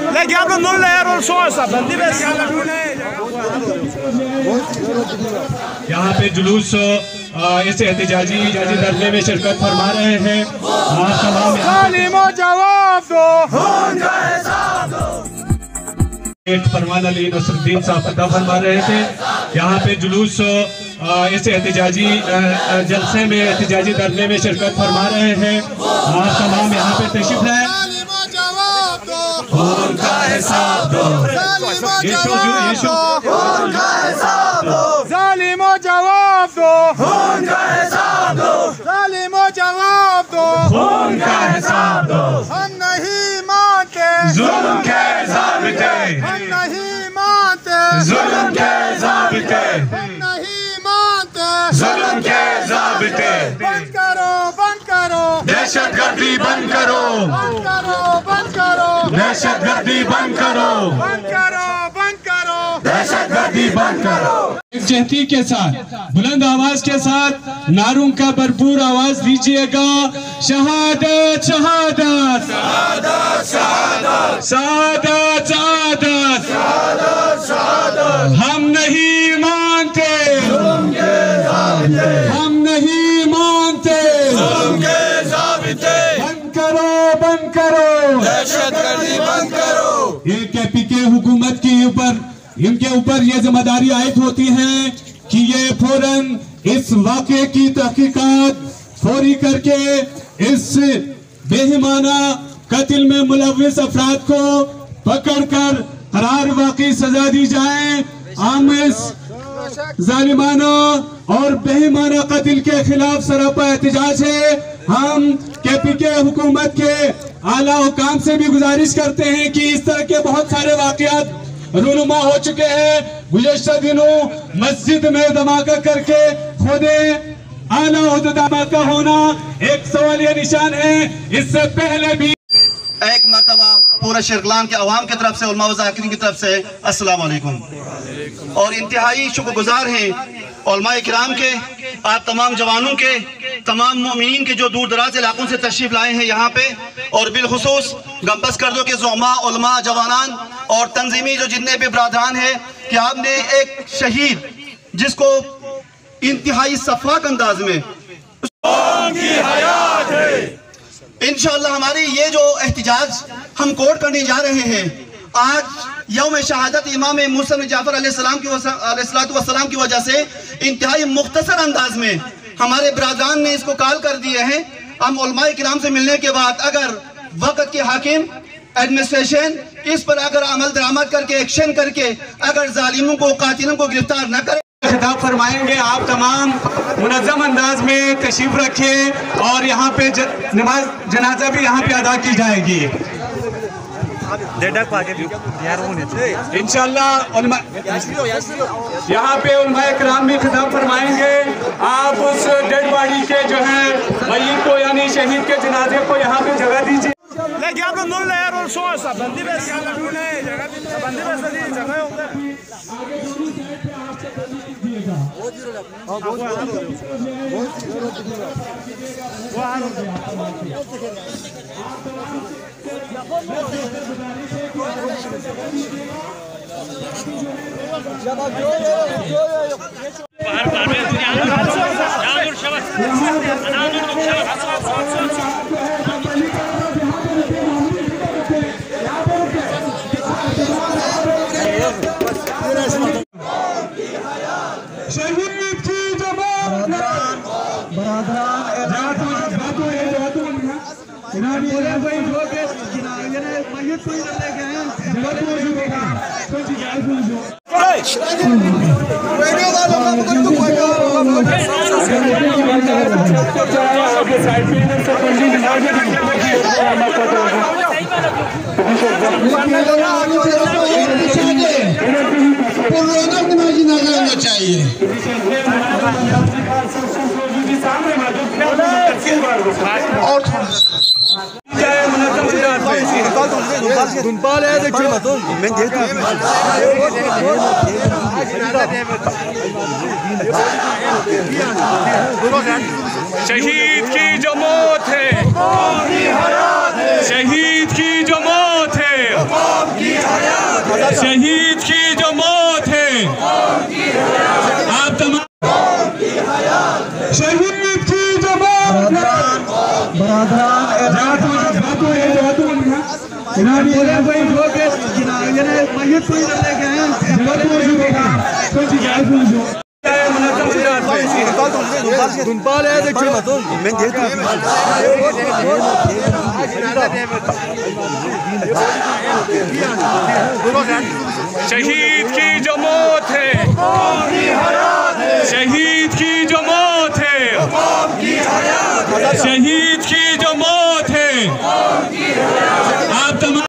Le chiamo non l'ero il suo sabato यहाँ पे जुलूस इस एहतजाजी धरने में शिरकत फरमा रहे हैं। आप तमाम जवाब दो फरमान अली नसरुद्दीन साहब अदा फरमा रहे थे। यहाँ पे जुलूस इस एहतजाजी जलसे में एहतजाजी धरने में शिरकत फरमा रहे हैं। आप तमाम यहाँ पे तशरीफ लाए। खून का हिसाब दो, जालिमो जवाब दो, खून का हिसाब दो, जालिमो जवाब दो, खून का हिसाब दो। हम नहीं मानते जुल्म के ज़ाबिते, हम नहीं मानते जुल्म के ज़ाबिते, हम नहीं मानते जुल्म के ज़ाबिते। बंद करो, बंद करो दहशतगर्दी, बंद करो, बंद करो, बंद करो दहशतगर्दी, बंद करो, बंद करो, बंद करो दहशतगर्दी, बंद करो। यकजहती के साथ बुलंद आवाज के साथ नारों का भरपूर आवाज दीजिएगा। शहादत शहादत शहादत शहादत शहादत शहादत शहादत शहादत। हम नहीं मानते जुल्म के ज़ाबिते, हम नहीं मानते जुल्म के ज़ाबिते। बंद करो, बंद करो दहशतगर्दी, बंद करो। ये KPK हुकूमत के ऊपर इनके ऊपर ये जिम्मेदारी आयद होती है कि ये फौरन इस वाक़े की तहकीकात फौरी करके इस बेईमाना कत्ल में मुलव्विस अफराद को पकड़कर हरार वाक़ई सजा दी जाए। हम इस जालिमाना और बेईमाना कत्ल के खिलाफ सरापा एहतजाज है। हम KPK हुकूमत के आला हुकाम से भी गुजारिश करते हैं कि इस तरह के बहुत सारे वाक़यात रूनुमा हो चुके हैं। गुज़श्ता दिनों मस्जिद में धमाका करके खुद आला ओहदा धमाका होना एक सवालिया निशान है। इससे पहले भी एक मरतबा पूरा शिरकलान के अवाम की तरफ से उलमा व ज़ाकिरीन की तरफ से अस्सलाम वालेकुम। और इंतहाई शुक्रगुजार हैं उलमा किराम के, आप तमाम जवानों के, तमाम मोमिनीन के जो दूर दराज इलाकों से तशरीफ लाए हैं यहाँ पे। और बिलखुसूस गम्बस करदो के ज़ुमा, उलमा, जवानान और तंजीमी जो जितने भी बरादरान हैं कि आपने एक शहीद जिसको इंतहाई सफाक अंदाज में इंशाअल्लाह हमारी ये जो एहतिजाज हम कोर्ट करने जा रहे हैं आज यौम शहादत इमाम मूसा जाफर अलैहिस्सलाम की वजह से इंतहाई मुख्तसर अंदाज में हमारे बरादरान ने इसको कॉल कर दिए हैं। हम उलमाए किराम से मिलने के बाद अगर वक़्त के हाकिम एडमिनिस्ट्रेशन इस पर अगर अमल दरामद करके एक्शन करके अगर जालिमों को, कातिलों को गिरफ्तार न करे, खिताब फरमाएंगे। आप तमाम मुनज़्ज़म अंदाज में तशरीफ रखें और यहाँ पे नमाज जनाजा भी यहाँ पे अदा की जाएगी इंशाअल्लाह। यहाँ पे उलमाए किराम भी खिताब फरमाएंगे। आप उस डेड बॉडी के जो है मय्यत को यानी शहीद के जनाजे को यहाँ पे जगह दीजिए। शहीद की जमात चाहिए। और शहीद की जो मौत है, शहीद की जो मौत है शहीद की जो मौत है आप तमाम शहीद की जो मौत है शहीद की जो मौत है शहीद की जो मौत है शहीद